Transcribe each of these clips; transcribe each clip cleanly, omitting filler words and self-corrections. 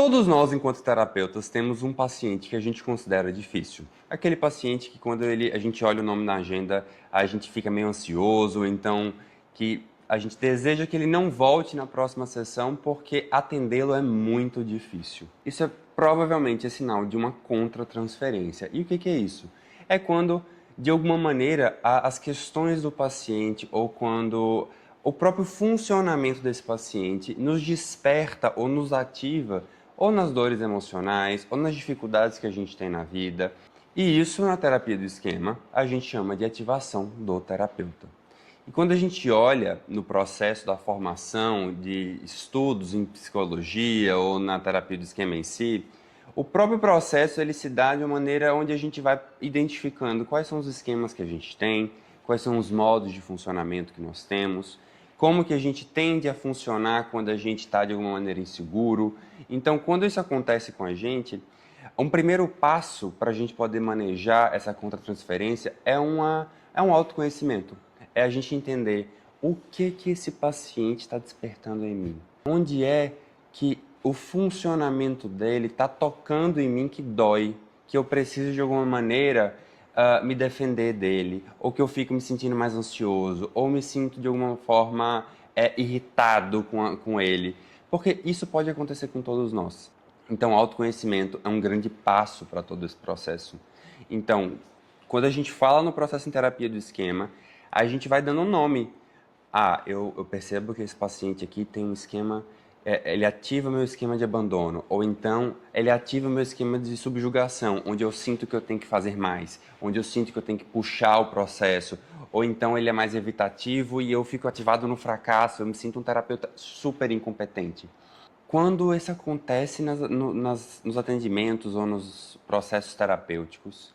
Todos nós, enquanto terapeutas, temos um paciente que a gente considera difícil. Aquele paciente que quando a gente olha o nome na agenda, a gente fica meio ansioso, então que a gente deseja que ele não volte na próxima sessão porque atendê-lo é muito difícil. Isso é provavelmente sinal de uma contratransferência. E o que é isso? É quando, de alguma maneira, as questões do paciente ou quando o próprio funcionamento desse paciente nos desperta ou nos ativa ou nas dores emocionais, ou nas dificuldades que a gente tem na vida. E isso, na terapia do esquema, a gente chama de ativação do terapeuta. E quando a gente olha no processo da formação de estudos em psicologia ou na terapia do esquema em si, o próprio processo ele se dá de uma maneira onde a gente vai identificando quais são os esquemas que a gente tem, quais são os modos de funcionamento que nós temos, como que a gente tende a funcionar quando a gente está de alguma maneira inseguro. Então, quando isso acontece com a gente, um primeiro passo para a gente poder manejar essa contratransferência é um autoconhecimento. É a gente entender o que esse paciente está despertando em mim. Onde é que o funcionamento dele está tocando em mim que dói, que eu preciso de alguma maneira me defender dele, ou que eu fico me sentindo mais ansioso, ou me sinto de alguma forma irritado com ele. Porque isso pode acontecer com todos nós. Então, o autoconhecimento é um grande passo para todo esse processo. Então, quando a gente fala no processo em terapia do esquema, a gente vai dando um nome. Eu percebo que esse paciente aqui tem um esquema, ele ativa meu esquema de abandono, ou então ele ativa meu esquema de subjugação, onde eu sinto que eu tenho que fazer mais, onde eu sinto que eu tenho que puxar o processo, ou então ele é mais evitativo e eu fico ativado no fracasso, eu me sinto um terapeuta super incompetente. Quando isso acontece nos atendimentos ou nos processos terapêuticos,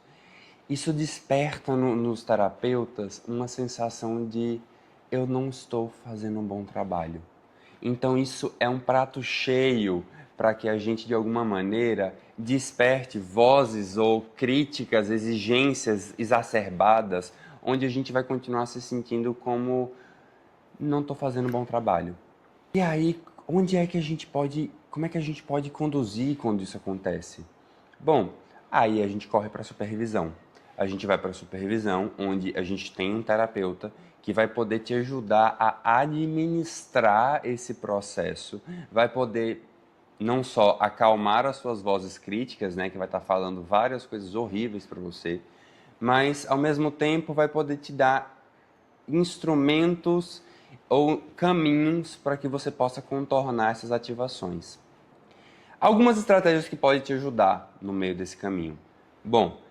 isso desperta nos terapeutas uma sensação de eu não estou fazendo um bom trabalho. Então isso é um prato cheio para que a gente de alguma maneira desperte vozes ou críticas, exigências exacerbadas, onde a gente vai continuar se sentindo como não estou fazendo um bom trabalho. E aí, como é que a gente pode conduzir quando isso acontece? Bom, aí a gente corre para a supervisão. A gente vai para a supervisão, onde a gente tem um terapeuta que vai poder te ajudar a administrar esse processo, vai poder não só acalmar as suas vozes críticas, né, que vai estar falando várias coisas horríveis para você, mas ao mesmo tempo vai poder te dar instrumentos ou caminhos para que você possa contornar essas ativações. Algumas estratégias que podem te ajudar no meio desse caminho. Bom,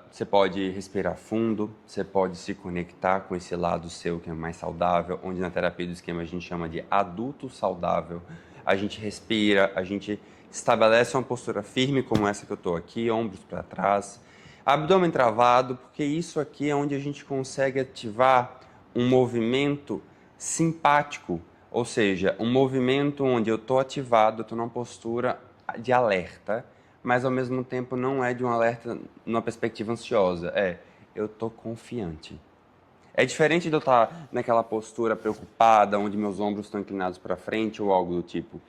você pode respirar fundo, você pode se conectar com esse lado seu que é mais saudável, onde na terapia do esquema a gente chama de adulto saudável. A gente respira, a gente estabelece uma postura firme como essa que eu estou aqui, ombros para trás, abdômen travado, porque isso aqui é onde a gente consegue ativar um movimento simpático, ou seja, um movimento onde eu estou ativado, eu estou numa postura de alerta, mas ao mesmo tempo não é de um alerta numa perspectiva ansiosa, eu estou confiante. É diferente de eu estar naquela postura preocupada, onde meus ombros estão inclinados para frente ou algo do tipo.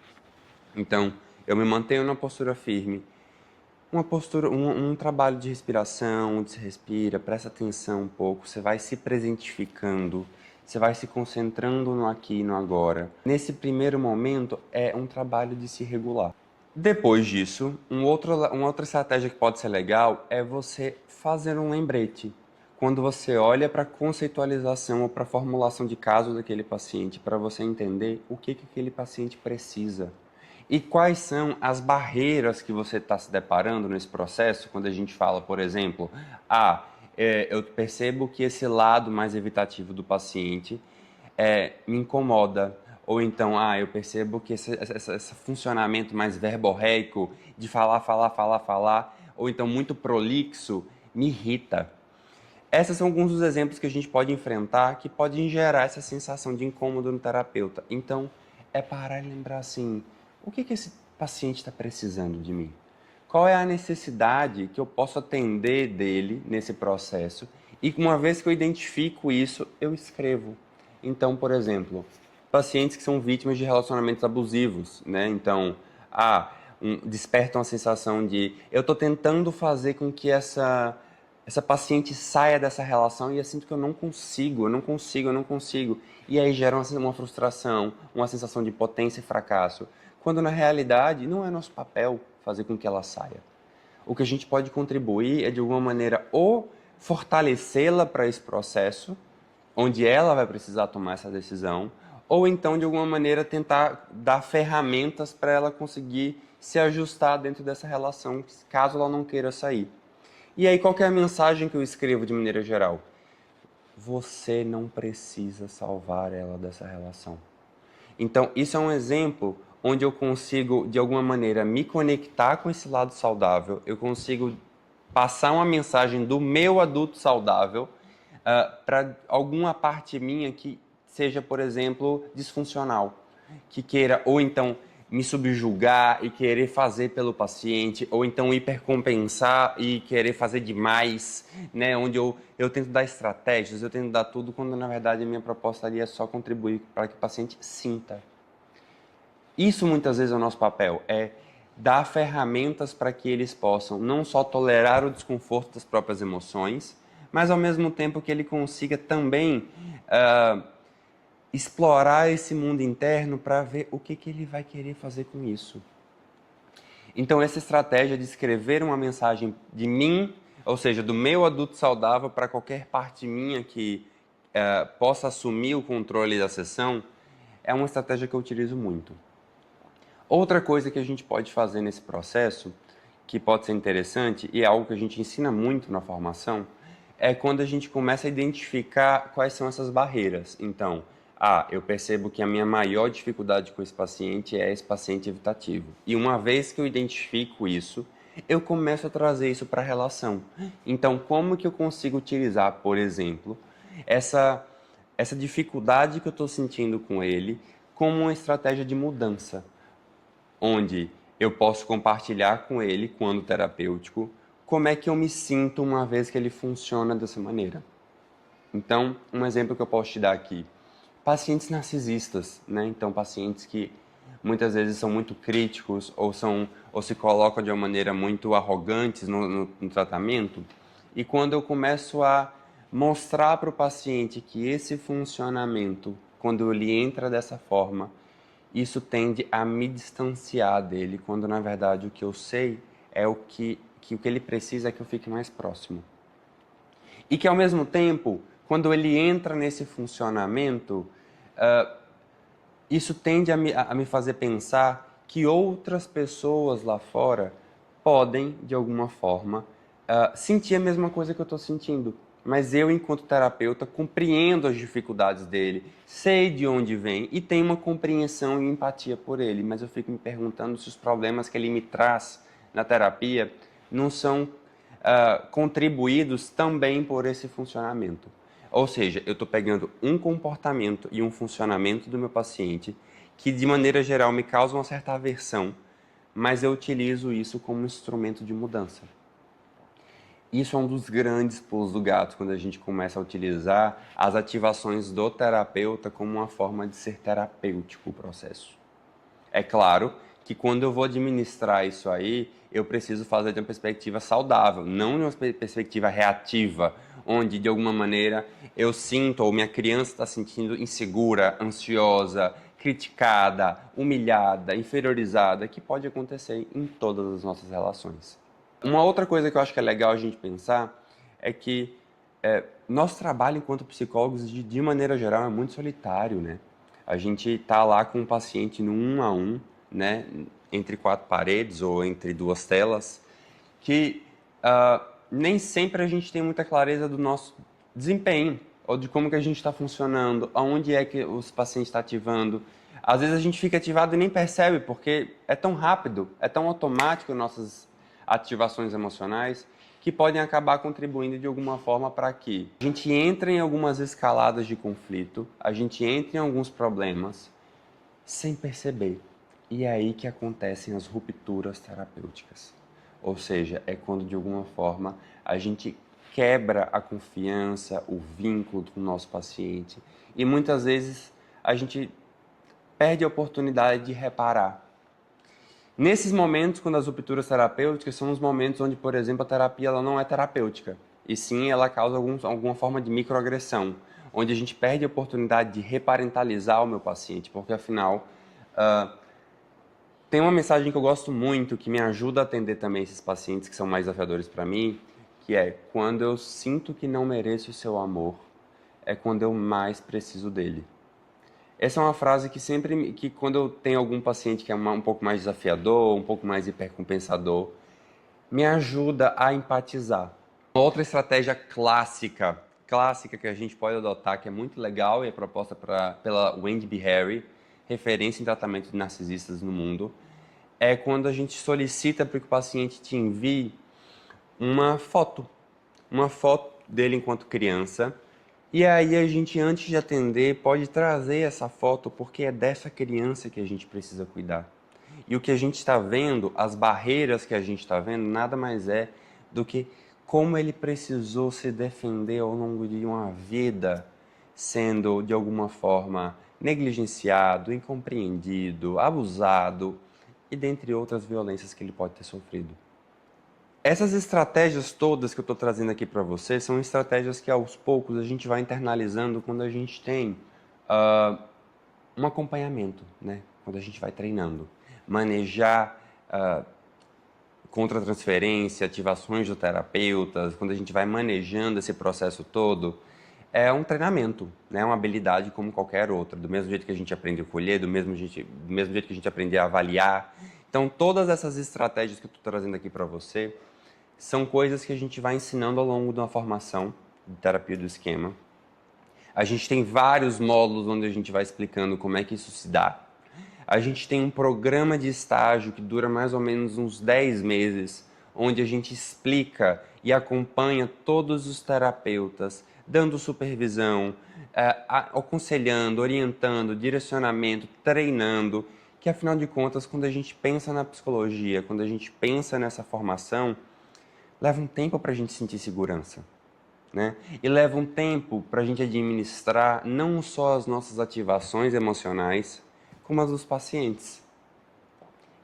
Então, eu me mantenho numa postura firme, uma postura, um trabalho de respiração, onde você respira, presta atenção um pouco, você vai se presentificando, você vai se concentrando no aqui e no agora. Nesse primeiro momento, é um trabalho de se regular. Depois disso, uma outra estratégia que pode ser legal é você fazer um lembrete. Quando você olha para a conceitualização ou para a formulação de caso daquele paciente, para você entender o que aquele paciente precisa. E quais são as barreiras que você está se deparando nesse processo, quando a gente fala, por exemplo, eu percebo que esse lado mais evitativo do paciente me incomoda. Ou então, eu percebo que esse funcionamento mais verborreico de falar, ou então muito prolixo, me irrita. Esses são alguns dos exemplos que a gente pode enfrentar que podem gerar essa sensação de incômodo no terapeuta. Então, é parar e lembrar assim, o que esse paciente está precisando de mim? Qual é a necessidade que eu posso atender dele nesse processo? E uma vez que eu identifico isso, eu escrevo. Então, por exemplo, pacientes que são vítimas de relacionamentos abusivos, né? Então, desperta uma sensação de eu estou tentando fazer com que essa paciente saia dessa relação e eu sinto que eu não consigo, eu não consigo, eu não consigo. E aí gera uma frustração, uma sensação de impotência e fracasso. Quando na realidade não é nosso papel fazer com que ela saia. O que a gente pode contribuir é de alguma maneira ou fortalecê-la para esse processo, onde ela vai precisar tomar essa decisão, ou então de alguma maneira tentar dar ferramentas para ela conseguir se ajustar dentro dessa relação, caso ela não queira sair. E aí, qual que é a mensagem que eu escrevo de maneira geral? Você não precisa salvar ela dessa relação. Então, isso é um exemplo onde eu consigo, de alguma maneira, me conectar com esse lado saudável, eu consigo passar uma mensagem do meu adulto saudável para alguma parte minha que seja, por exemplo, disfuncional, que queira ou então me subjugar e querer fazer pelo paciente, ou então hipercompensar e querer fazer demais, né? Onde eu tento dar estratégias, eu tento dar tudo, quando na verdade a minha proposta ali é só contribuir para que o paciente sinta. Isso muitas vezes é o nosso papel, é dar ferramentas para que eles possam não só tolerar o desconforto das próprias emoções, mas ao mesmo tempo que ele consiga também explorar esse mundo interno para ver o que ele vai querer fazer com isso. Então, essa estratégia de escrever uma mensagem de mim, ou seja, do meu adulto saudável para qualquer parte minha que possa assumir o controle da sessão, é uma estratégia que eu utilizo muito. Outra coisa que a gente pode fazer nesse processo, que pode ser interessante e é algo que a gente ensina muito na formação, é quando a gente começa a identificar quais são essas barreiras. Então, eu percebo que a minha maior dificuldade com esse paciente é esse paciente evitativo. E uma vez que eu identifico isso, eu começo a trazer isso para a relação. Então, como que eu consigo utilizar, por exemplo, essa dificuldade que eu estou sentindo com ele como uma estratégia de mudança, onde eu posso compartilhar com ele, quando terapêutico, como é que eu me sinto uma vez que ele funciona dessa maneira. Então, um exemplo que eu posso te dar aqui, pacientes narcisistas, né? Então, pacientes que muitas vezes são muito críticos ou se colocam de uma maneira muito arrogantes no tratamento. E quando eu começo a mostrar para o paciente que esse funcionamento, quando ele entra dessa forma, isso tende a me distanciar dele, quando na verdade o que eu sei é o que ele precisa é que eu fique mais próximo. E que ao mesmo tempo, quando ele entra nesse funcionamento, isso tende a me fazer pensar que outras pessoas lá fora podem, de alguma forma, sentir a mesma coisa que eu estou sentindo. Mas eu, enquanto terapeuta, compreendo as dificuldades dele, sei de onde vem e tenho uma compreensão e empatia por ele. Mas eu fico me perguntando se os problemas que ele me traz na terapia não são contribuídos também por esse funcionamento. Ou seja, eu estou pegando um comportamento e um funcionamento do meu paciente que, de maneira geral, me causa uma certa aversão, mas eu utilizo isso como instrumento de mudança. Isso é um dos grandes pulos do gato, quando a gente começa a utilizar as ativações do terapeuta como uma forma de ser terapêutico o processo. É claro que quando eu vou administrar isso aí, eu preciso fazer de uma perspectiva saudável, não de uma perspectiva reativa, onde de alguma maneira eu sinto ou minha criança está sentindo insegura, ansiosa, criticada, humilhada, inferiorizada, que pode acontecer em todas as nossas relações. Uma outra coisa que eu acho que é legal a gente pensar é que nosso trabalho enquanto psicólogos, de maneira geral, é muito solitário, né? A gente está lá com o paciente no 1 a 1, né? Entre 4 paredes ou entre 2 telas, que nem sempre a gente tem muita clareza do nosso desempenho, ou de como que a gente está funcionando, aonde é que os pacientes estão ativando. Às vezes a gente fica ativado e nem percebe, porque é tão rápido, é tão automático nossas ativações emocionais, que podem acabar contribuindo de alguma forma para que a gente entre em algumas escaladas de conflito, a gente entre em alguns problemas sem perceber. E é aí que acontecem as rupturas terapêuticas. Ou seja, é quando de alguma forma a gente quebra a confiança, o vínculo com o nosso paciente e muitas vezes a gente perde a oportunidade de reparar. Nesses momentos, quando as rupturas terapêuticas são os momentos onde, por exemplo, a terapia ela não é terapêutica, e sim ela causa alguma forma de microagressão, onde a gente perde a oportunidade de reparentalizar o meu paciente, porque afinal, tem uma mensagem que eu gosto muito, que me ajuda a atender também esses pacientes que são mais desafiadores para mim, que é: quando eu sinto que não mereço o seu amor, é quando eu mais preciso dele. Essa é uma frase que sempre, que quando eu tenho algum paciente que é um pouco mais desafiador, um pouco mais hipercompensador, me ajuda a empatizar. Outra estratégia clássica que a gente pode adotar, que é muito legal e é proposta pela Wendy B. Harry, referência em tratamento de narcisistas no mundo, é quando a gente solicita para que o paciente te envie uma foto dele enquanto criança, e aí a gente, antes de atender, pode trazer essa foto porque é dessa criança que a gente precisa cuidar. E o que a gente está vendo, as barreiras que a gente está vendo, nada mais é do que como ele precisou se defender ao longo de uma vida, sendo de alguma forma negligenciado, incompreendido, abusado e dentre outras violências que ele pode ter sofrido. Essas estratégias todas que eu estou trazendo aqui para você são estratégias que aos poucos a gente vai internalizando quando a gente tem um acompanhamento, né? Quando a gente vai treinando. Manejar contra-transferência, ativações do terapeuta, quando a gente vai manejando esse processo todo, é um treinamento, né? É uma habilidade como qualquer outra. Do mesmo jeito que a gente aprende a colher, do mesmo jeito que a gente aprende a avaliar. Então, todas essas estratégias que eu estou trazendo aqui para você são coisas que a gente vai ensinando ao longo de uma formação de terapia do esquema. A gente tem vários módulos onde a gente vai explicando como é que isso se dá. A gente tem um programa de estágio que dura mais ou menos uns 10 meses, onde a gente explica e acompanha todos os terapeutas, dando supervisão, aconselhando, orientando, direcionamento, treinando, que afinal de contas, quando a gente pensa na psicologia, quando a gente pensa nessa formação, leva um tempo para a gente sentir segurança, né? E leva um tempo para a gente administrar não só as nossas ativações emocionais, como as dos pacientes.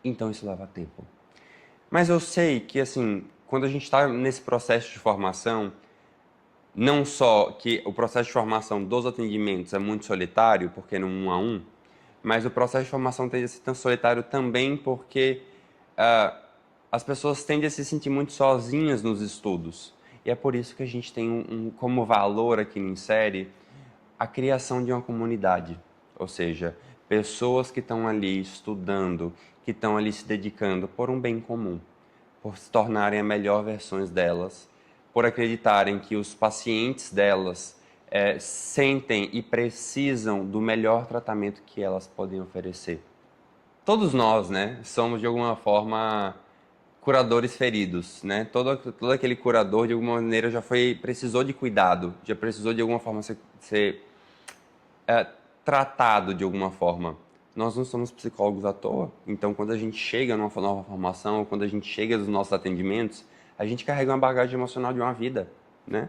Então isso leva tempo. Mas eu sei que, assim, quando a gente está nesse processo de formação, não só que o processo de formação dos atendimentos é muito solitário, porque é no 1 a 1, mas o processo de formação tende a ser tão solitário também porque as pessoas tendem a se sentir muito sozinhas nos estudos. E é por isso que a gente tem como valor aqui no Insere a criação de uma comunidade. Ou seja, pessoas que estão ali estudando, que estão ali se dedicando por um bem comum, por se tornarem a melhor versões delas, por acreditarem que os pacientes delas sentem e precisam do melhor tratamento que elas podem oferecer. Todos nós, né, somos de alguma forma curadores feridos, né? Todo aquele curador de alguma maneira precisou de cuidado, já precisou de alguma forma ser tratado de alguma forma. Nós não somos psicólogos à toa, então quando a gente chega numa nova formação, ou quando a gente chega nos nossos atendimentos, a gente carrega uma bagagem emocional de uma vida, né?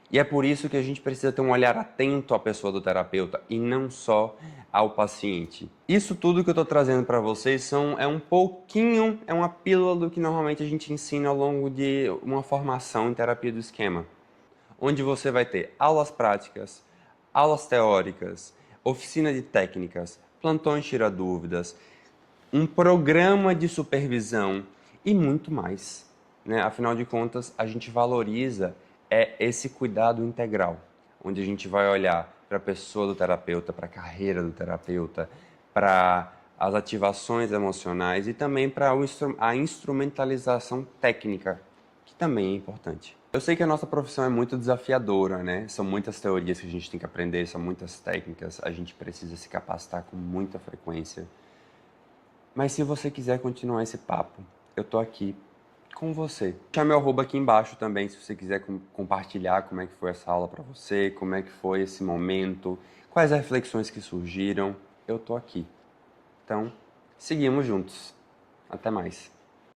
E é por isso que a gente precisa ter um olhar atento à pessoa do terapeuta e não só ao paciente. Isso tudo que eu estou trazendo para vocês é um pouquinho, é uma pílula do que normalmente a gente ensina ao longo de uma formação em terapia do esquema, onde você vai ter aulas práticas, aulas teóricas, oficina de técnicas, plantões tira-dúvidas, um programa de supervisão e muito mais, né? Afinal de contas, a gente valoriza esse cuidado integral, onde a gente vai olhar para a pessoa do terapeuta, para a carreira do terapeuta, para as ativações emocionais e também para a instrumentalização técnica, que também é importante. Eu sei que a nossa profissão é muito desafiadora, né? São muitas teorias que a gente tem que aprender, são muitas técnicas, a gente precisa se capacitar com muita frequência. Mas se você quiser continuar esse papo, eu tô aqui com você. Deixa meu arroba aqui embaixo também, se você quiser compartilhar como é que foi essa aula para você, como é que foi esse momento, quais as reflexões que surgiram, eu tô aqui. Então, seguimos juntos. Até mais.